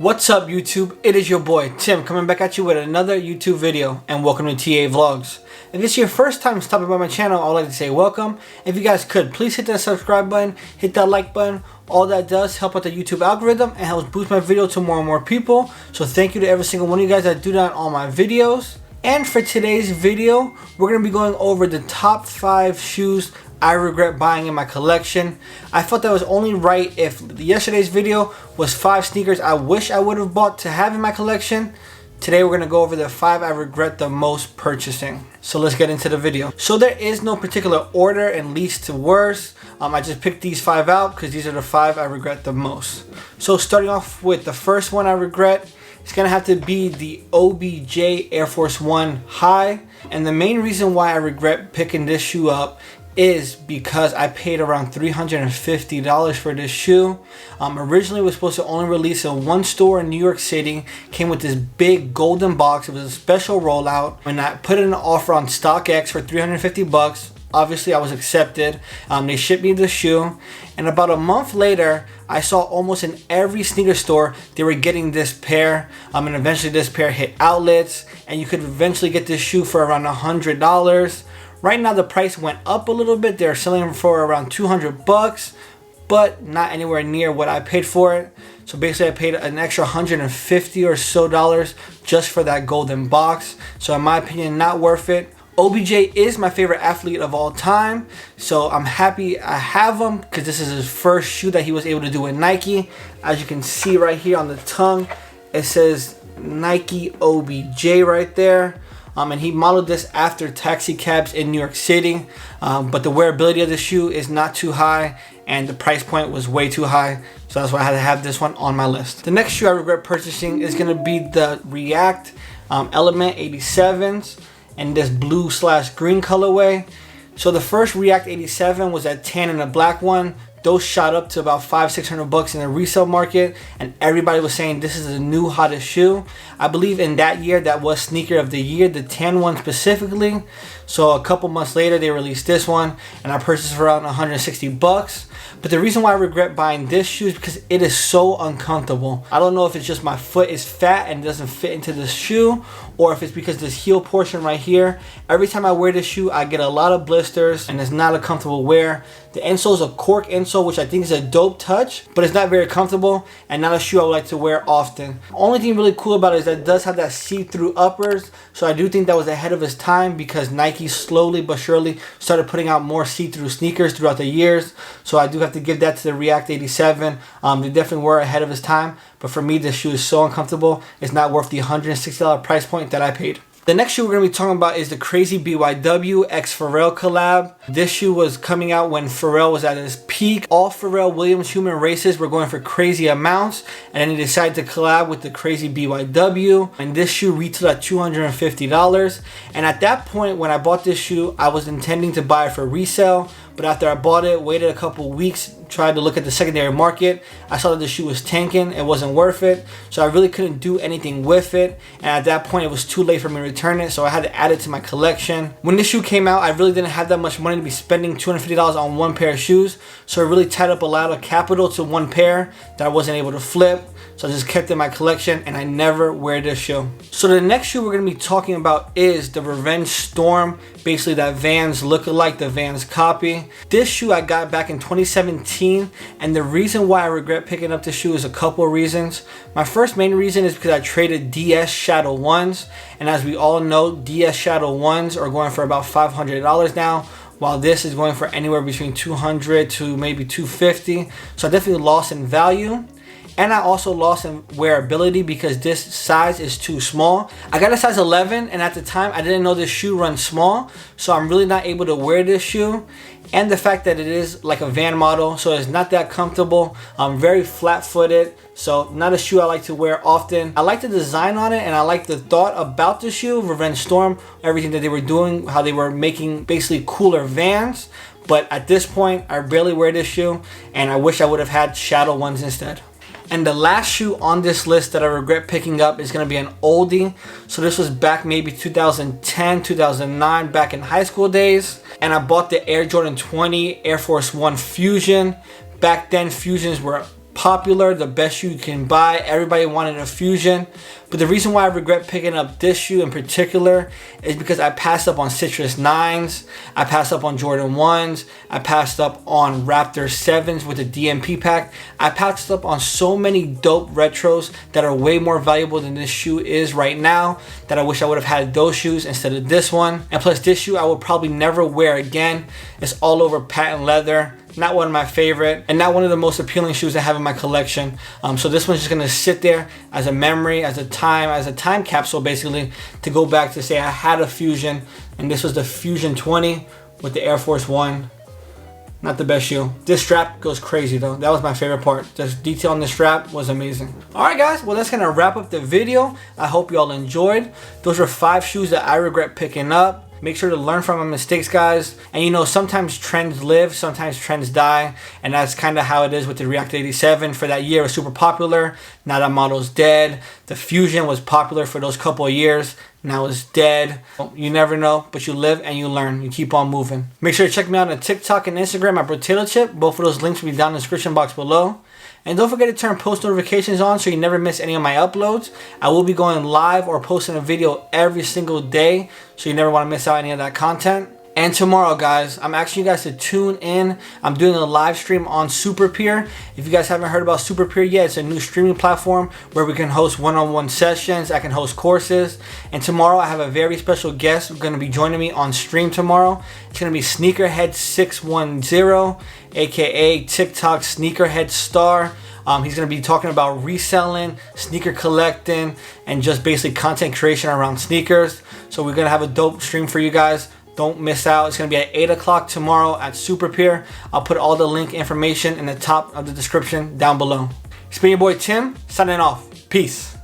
What's up YouTube? It is your boy Tim coming back at you with another YouTube video, and welcome to TA Vlogs. If it's your first time stopping by my channel, I would like to say welcome. If you guys could, please hit that subscribe button, hit that like button. All that does help out the YouTube algorithm and helps boost my video to more and more people. So thank you to every single one of you guys that do that on all my videos. And for today's video, we're going to be going over the top 5 shoes I regret buying in my collection. I felt that was only right if yesterday's video was 5 sneakers I wish I would have bought to have in my collection. Today we're going to go over the 5 I regret the most purchasing. So let's get into the video. So there is no particular order and least to worst. I just picked these 5 out because these are the 5 I regret the most. So starting off with the first one I regret, it's going to have to be the OBJ Air Force 1 High. And the main reason why I regret picking this shoe up is because I paid around $350 for this shoe. Originally it was supposed to only release in one store in New York City. Came with this big golden box. It was a special rollout, and I put in an offer on StockX for $350. Obviously I was accepted. They shipped me the shoe, and about a month later I saw almost in every sneaker store they were getting this pair, and eventually this pair hit outlets, and you could eventually get this shoe for around $100. Right now the price went up a little bit. They're selling for around $200, but not anywhere near what I paid for it. So basically I paid an extra $150 or so just for that golden box. So in my opinion, not worth it. OBJ is my favorite athlete of all time, so I'm happy I have him because this is his first shoe that he was able to do with Nike. As you can see right here on the tongue, it says Nike OBJ right there. And he modeled this after taxi cabs in New York City, but the wearability of the shoe is not too high and the price point was way too high, so that's why I had to have this one on my list. The next shoe I regret purchasing is going to be the React Element 87s and this blue/green colorway. So the first React 87 was that tan and a black one. Those shot up to about $500-600 in the resale market, and everybody was saying this is the new hottest shoe. I believe in that year that was sneaker of the year, the tan one specifically. So a couple months later they released this one, and I purchased for around $160. But the reason why I regret buying this shoe is because it is so uncomfortable. I don't know if it's just my foot is fat and doesn't fit into the shoe, or if it's because this heel portion right here. Every time I wear this shoe I get a lot of blisters and it's not a comfortable wear. The insole is a cork insole, which I think is a dope touch, but it's not very comfortable and not a shoe I would like to wear often. The only thing really cool about it is that it does have that see-through uppers, so I do think that was ahead of its time because Nike slowly but surely started putting out more see-through sneakers throughout the years. So I do have to give that to the React 87. They definitely were ahead of its time, but for me this shoe is so uncomfortable, it's not worth the $160 price point that I paid. The next shoe we're going to be talking about is the Crazy BYW x Pharrell collab. This shoe was coming out when Pharrell was at his peak. All Pharrell Williams human races were going for crazy amounts, and then he decided to collab with the Crazy BYW, and this shoe retailed at $250. And at that point when I bought this shoe, I was intending to buy it for resale, but after I bought it, waited a couple weeks, tried to look at the secondary market, I saw that the shoe was tanking. It wasn't worth it, so I really couldn't do anything with it, and at that point it was too late for me to return it, so I had to add it to my collection. When this shoe came out, I really didn't have that much money to be spending $250 on one pair of shoes, so it really tied up a lot of capital to one pair that I wasn't able to flip. So I just kept it in my collection and I never wear this shoe. So the next shoe we're going to be talking about is the Revenge Storm. Basically that Vans lookalike, the Vans copy. This shoe I got back in 2017, and the reason why I regret picking up this shoe is a couple of reasons. My first main reason is because I traded DS Shadow 1s, and as we all know, DS Shadow 1s are going for about $500 now, while this is going for anywhere between $200 to maybe $250. So I definitely lost in value. And I also lost in wearability because this size is too small. I got a size 11, and at the time I didn't know this shoe runs small, so I'm really not able to wear this shoe. And the fact that it is like a Van model, so it's not that comfortable. I'm very flat-footed, so not a shoe I like to wear often. I like the design on it, and I like the thought about the shoe, Revenge Storm, everything that they were doing, how they were making basically cooler Vans. But at this point, I barely wear this shoe, and I wish I would have had Shadow 1s instead. And the last shoe on this list that I regret picking up is going to be an oldie. So this was back maybe 2010, 2009, back in high school days. And I bought the Air Jordan 20 Air Force 1 Fusion. Back then, Fusions were popular, the best shoe you can buy. Everybody wanted a Fusion. But the reason why I regret picking up this shoe in particular is because I passed up on Citrus 9s, I passed up on Jordan 1s, I passed up on Raptor 7s with the DMP pack. I passed up on so many dope retros that are way more valuable than this shoe is right now, that I wish I would have had those shoes instead of this one. And plus, this shoe I will probably never wear again. It's all over patent leather. Not one of my favorite, and not one of the most appealing shoes I have in my collection. So this one's just gonna sit there as a memory, as a time capsule, basically, to go back to say I had a Fusion, and this was the Fusion 20 with the Air Force 1. Not the best shoe. This strap goes crazy though. That was my favorite part. The detail on the strap was amazing. Alright guys, well that's gonna wrap up the video. I hope y'all enjoyed. Those are 5 shoes that I regret picking up. Make sure to learn from my mistakes, guys. And you know, sometimes trends live, sometimes trends die. And that's kind of how it is with the React 87. For that year, it was super popular. Now that model's dead. The Fusion was popular for those couple of years. Now it's dead. You never know, but you live and you learn. You keep on moving. Make sure to check me out on TikTok and Instagram at BroTaylorChip. Both of those links will be down in the description box below. And don't forget to turn post notifications on so you never miss any of my uploads. I will be going live or posting a video every single day, so you never want to miss out any of that content. And tomorrow, guys, I'm asking you guys to tune in. I'm doing a live stream on SuperPeer. If you guys haven't heard about SuperPeer yet, it's a new streaming platform where we can host one-on-one sessions. I can host courses. And tomorrow, I have a very special guest who's going to be joining me on stream tomorrow. It's going to be Sneakerhead610, aka TikTok Sneakerhead Star. He's going to be talking about reselling, sneaker collecting, and just basically content creation around sneakers. So we're going to have a dope stream for you guys. Don't miss out. It's going to be at 8 o'clock tomorrow at SuperPeer. I'll put all the link information in the top of the description down below. It's been your boy Tim, signing off. Peace.